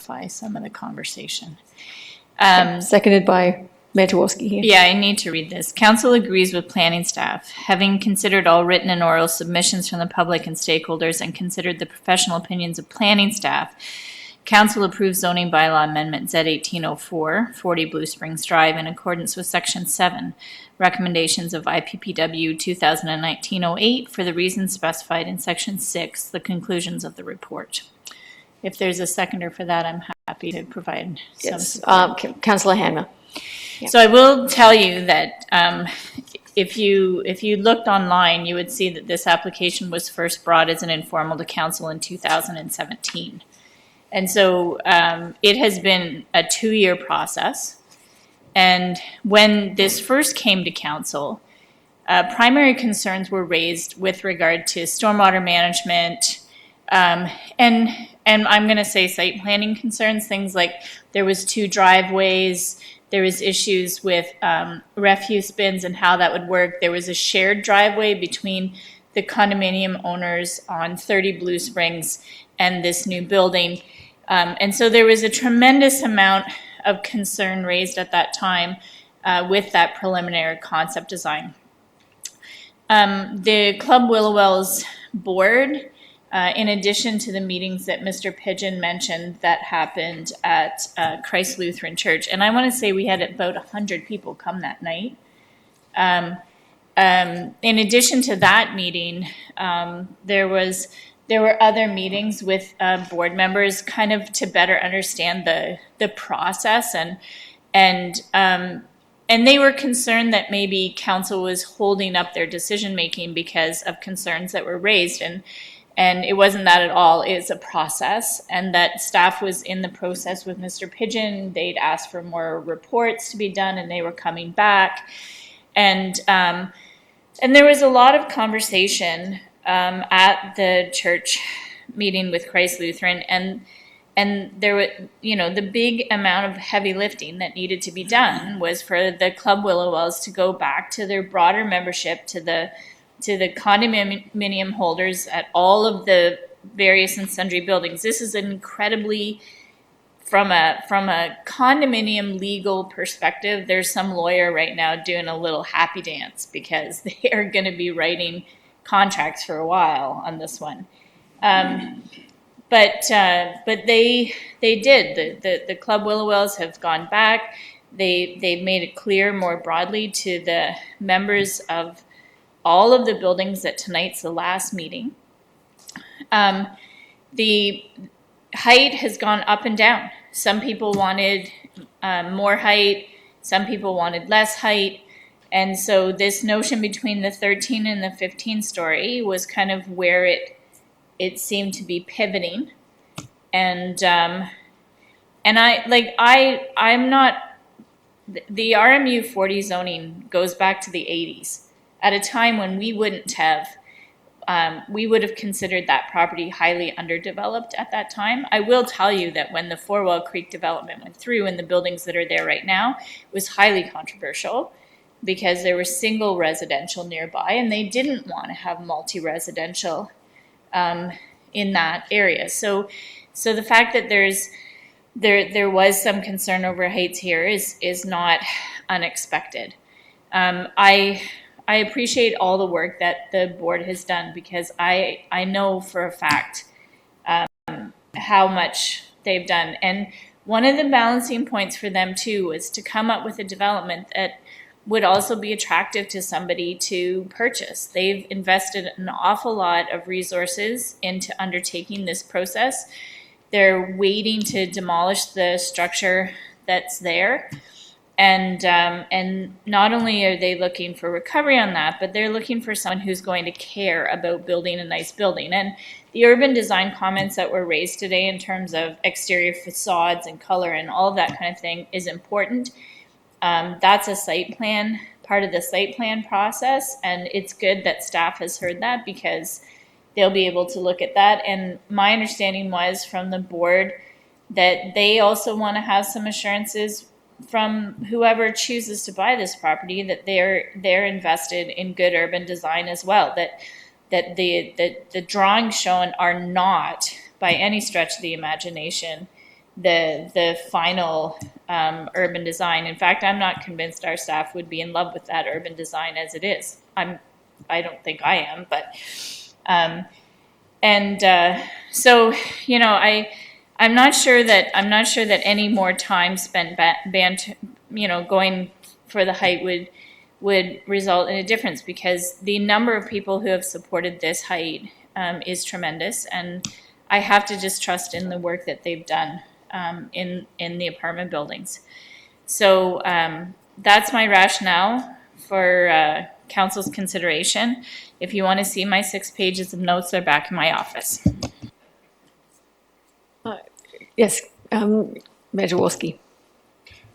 clarify some of the conversation. Seconded by Mayor Jaworski here. Yeah, I need to read this. Council agrees with planning staff. Having considered all written and oral submissions from the public and stakeholders and considered the professional opinions of planning staff, Council approves zoning bylaw amendment Z1804, 40 Blue Springs Drive, in accordance with Section 7, recommendations of IPPW 2019-08 for the reasons specified in Section 6, the conclusions of the report. If there's a seconder for that, I'm happy to provide some support. Councillor Hanmer. Yeah. So I will tell you that if you looked online, you would see that this application was first brought as an informal to council in 2017. And so it has been a 2-year process. And when this first came to council, primary concerns were raised with regard to stormwater management, and I'm going to say site planning concerns, things like there was 2 driveways, there was issues with refuse bins and how that would work. There was a shared driveway between the condominium owners on 30 Blue Springs and this new building. And so there was a tremendous amount of concern raised at that time with that preliminary concept design. The Club Willowell's board, in addition to the meetings that Mr. Pigeon mentioned that happened at Christ Lutheran Church, and I want to say we had about 100 people come that night. In addition to that meeting, there were other meetings with board members, kind of to better understand the process, and they were concerned that maybe council was holding up their decision making because of concerns that were raised, and it wasn't that at all. It's a process, and that staff was in the process with Mr. Pigeon. They'd asked for more reports to be done, and they were coming back, and there was a lot of conversation at the church meeting with Christ Lutheran, and there was, the big amount of heavy lifting that needed to be done was for the Club Willowells to go back to their broader membership, to the condominium holders at all of the various and sundry buildings. This is an incredibly, from a condominium legal perspective, there's some lawyer right now doing a little happy dance because they are going to be writing contracts for a while on this one. But they did. The Club Willowells have gone back. They've made it clear more broadly to the members of all of the buildings that tonight's the last meeting. The height has gone up and down. Some people wanted more height. Some people wanted less height. And so this notion between the 13 and the 15 story was kind of where it seemed to be pivoting. And I'm not, the RMU 40 zoning goes back to the 80s at a time when we would have considered that property highly underdeveloped at that time. I will tell you that when the Four-Well Creek development went through and the buildings that are there right now, it was highly controversial because there was single residential nearby and they didn't want to have multi-residential in that area. So the fact that there was some concern over heights here is not unexpected. I appreciate all the work that the board has done because I know for a fact how much they've done. And one of the balancing points for them too was to come up with a development that would also be attractive to somebody to purchase. They've invested an awful lot of resources into undertaking this process. They're waiting to demolish the structure that's there. And not only are they looking for recovery on that, but they're looking for someone who's going to care about building a nice building. And the urban design comments that were raised today in terms of exterior facades and color and all of that kind of thing is important. That's a site plan, part of the site plan process. And it's good that staff has heard that because they'll be able to look at that. And my understanding was from the board that they also want to have some assurances from whoever chooses to buy this property that they're invested in good urban design as well, that the drawings shown are not by any stretch of the imagination the final urban design. In fact, I'm not convinced our staff would be in love with that urban design as it is. I don't think I am, but so I'm not sure that any more time spent going for the height would result in a difference, because the number of people who have supported this height is tremendous, and I have to just trust in the work that they've done in the apartment buildings. So that's my rationale for council's consideration. If you want to see my 6 pages of notes, they're back in my office. Yes, Mayor Jaworski.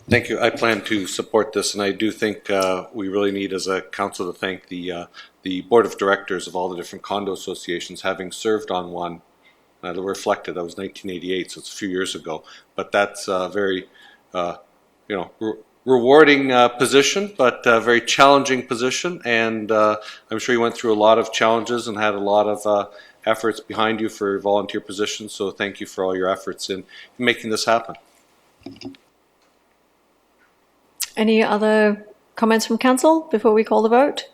Thank you. I plan to support this, and I do think we really need, as a council, to thank the board of directors of all the different condo associations. Having served on one, reflected, that was 1988, so it's a few years ago. But that's a very, rewarding position, but a very challenging position. And I'm sure you went through a lot of challenges and had a lot of efforts behind you for volunteer positions. So thank you for all your efforts in making this happen. Any other comments from council before we call the vote?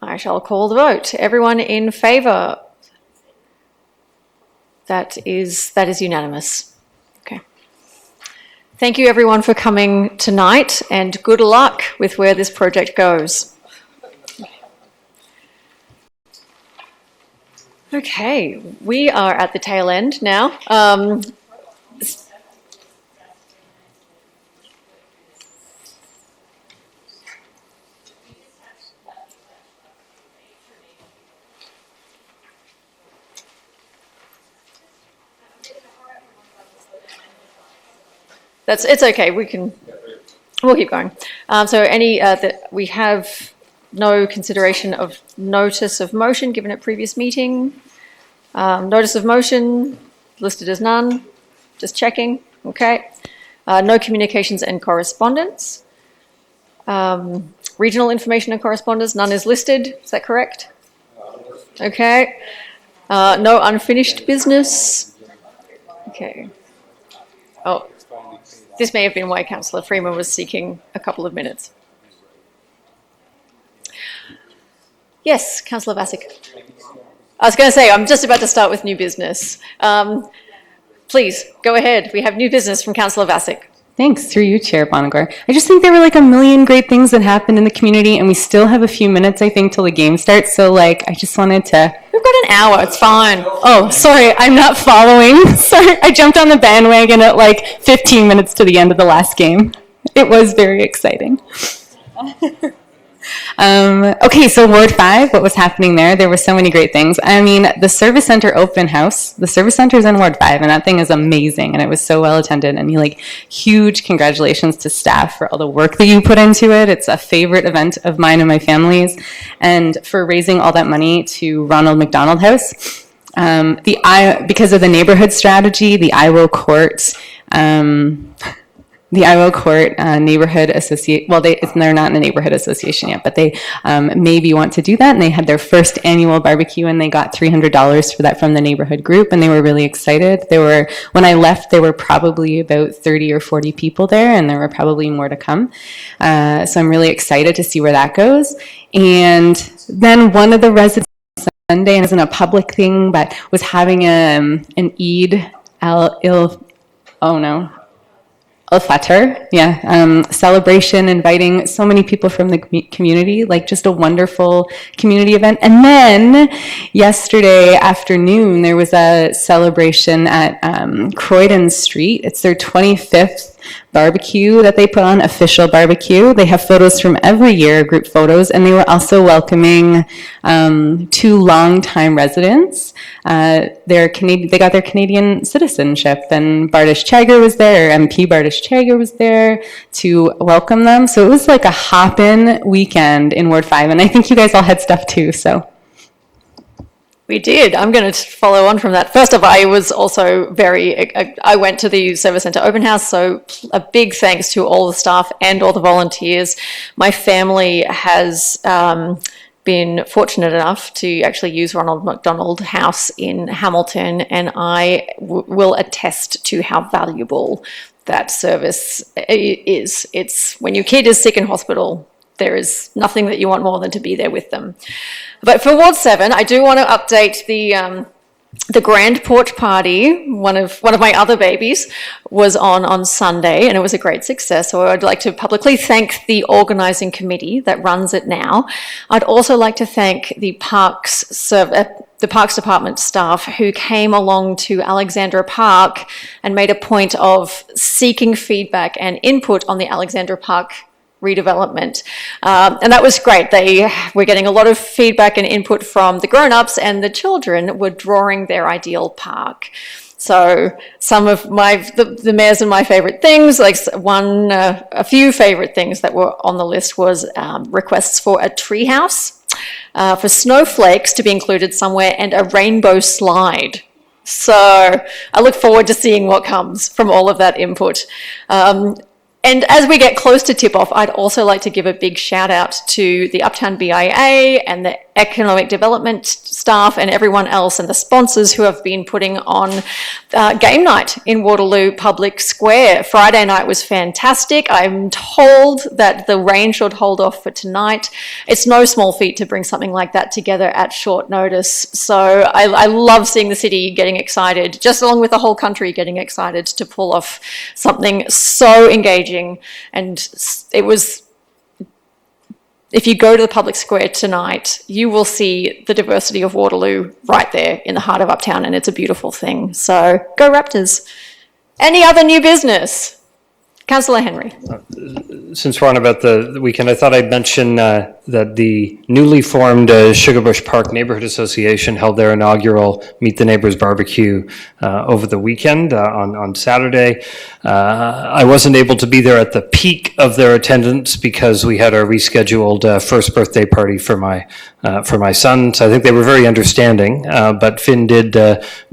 I shall call the vote. Everyone in favour? That is unanimous. Okay. Thank you everyone for coming tonight, and good luck with where this project goes. Okay, we are at the tail end now. It's okay. We'll keep going. We have no consideration of notice of motion given at previous meeting. Notice of motion listed as none. Just checking. Okay. No communications and correspondence. Regional information and correspondence, none is listed. Is that correct? Okay. No unfinished business. Okay. Oh. This may have been why Councillor Freeman was seeking a couple of minutes. Yes, Councillor Bassick. I was going to say, I'm just about to start with new business. Please, go ahead. We have new business from Councillor Bassick. Thanks, through you, Chair Bonnegar. I just think there were like a million great things that happened in the community, and we still have a few minutes, I think, till the game starts. So, I just wanted to... We've got an hour, it's fine. Oh, sorry, I'm not following. Sorry, I jumped on the bandwagon at 15 minutes to the end of the last game. It was very exciting. Okay, so Ward 5, what was happening there? There were so many great things. I mean, the service center open house, the service center is in Ward 5, and that thing is amazing, and it was so well attended, and huge congratulations to staff for all the work that you put into it. It's a favorite event of mine and my family's, and for raising all that money to Ronald McDonald House. Because of the neighborhood strategy, the Iowa Court neighborhood association, well, they're not in a neighborhood association yet, but they maybe want to do that, and they had their first annual barbecue, and they got $300 for that from the neighborhood group, and they were really excited. When I left, there were probably about 30 or 40 people there, and there were probably more to come. So I'm really excited to see where that goes. And then one of the residents Sunday, and it wasn't a public thing, but was having an Eid al-Fitr, celebration, inviting so many people from the community, just a wonderful community event. And then yesterday afternoon, there was a celebration at Croydon Street. It's their 25th barbecue that they put on, official barbecue. They have photos from every year, group photos, and they were also welcoming 2 longtime residents. They got their Canadian citizenship, and Bardish Chagar was there, MP Bardish Chagar was there to welcome them. So it was like a hop-in weekend in Ward 5, and I think you guys all had stuff too, so. We did. I'm going to follow on from that. First of all, I was also I went to the Service Centre open house, so a big thanks to all the staff and all the volunteers. My family has been fortunate enough to actually use Ronald McDonald House in Hamilton, and I will attest to how valuable that service is. It's when your kid is sick in hospital, there is nothing that you want more than to be there with them. But for Ward 7, I do want to update the grand porch party. One of my other babies was on Sunday, and it was a great success. So I'd like to publicly thank the organising committee that runs it now. I'd also like to thank the Parks Department staff who came along to Alexandra Park and made a point of seeking feedback and input on the Alexandra Park redevelopment. And that was great. They were getting a lot of feedback and input from the grown-ups, and the children were drawing their ideal park. So some of the mayor's and my favourite things, like a few favourite things that were on the list was requests for a treehouse, for snowflakes to be included somewhere, and a rainbow slide. So I look forward to seeing what comes from all of that input. And as we get close to tip-off, I'd also like to give a big shout-out to the Uptown BIA and the Economic Development staff and everyone else and the sponsors who have been putting on game night in Waterloo Public Square. Friday night was fantastic. I'm told that the rain should hold off for tonight. It's no small feat to bring something like that together at short notice. So I love seeing the city getting excited, just along with the whole country getting excited to pull off something so engaging. And it was, if you go to the public square tonight, you will see the diversity of Waterloo right there in the heart of Uptown, and it's a beautiful thing. So go Raptors. Any other new business? Councillor Henry. Since we're on about the weekend, I thought I'd mention that the newly formed Sugarbush Park Neighborhood Association held their inaugural Meet the Neighbors barbecue over the weekend on Saturday. I wasn't able to be there at the peak of their attendance because we had our rescheduled first birthday party for my son. So I think they were very understanding, but Finn did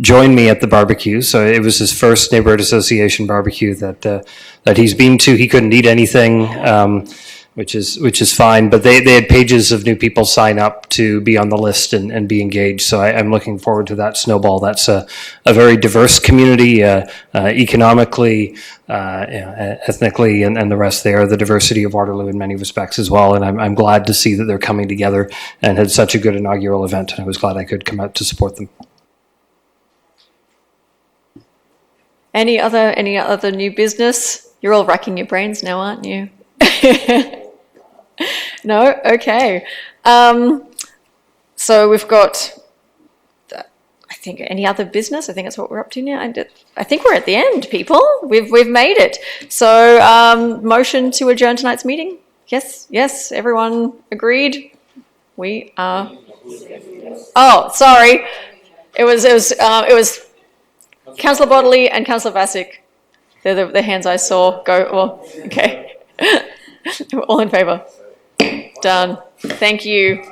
join me at the barbecue. So it was his first Neighborhood Association barbecue that he's been to. He couldn't eat anything, which is fine, but they had pages of new people sign up to be on the list and be engaged. So I'm looking forward to that snowball. That's a very diverse community, economically, ethnically, and the rest. They are the diversity of Waterloo in many respects as well. And I'm glad to see that they're coming together and had such a good inaugural event. And I was glad I could come out to support them. Any other new business? You're all racking your brains now, aren't you? No? Okay. So we've got, I think, any other business? I think that's what we're up to now. I think we're at the end, people. We've made it. So motion to adjourn tonight's meeting? Yes, everyone agreed? We are. Oh, sorry. It was Councillor Bodley and Councillor Vasic. They're the hands I saw go. Well, okay. All in favour? Done. Thank you.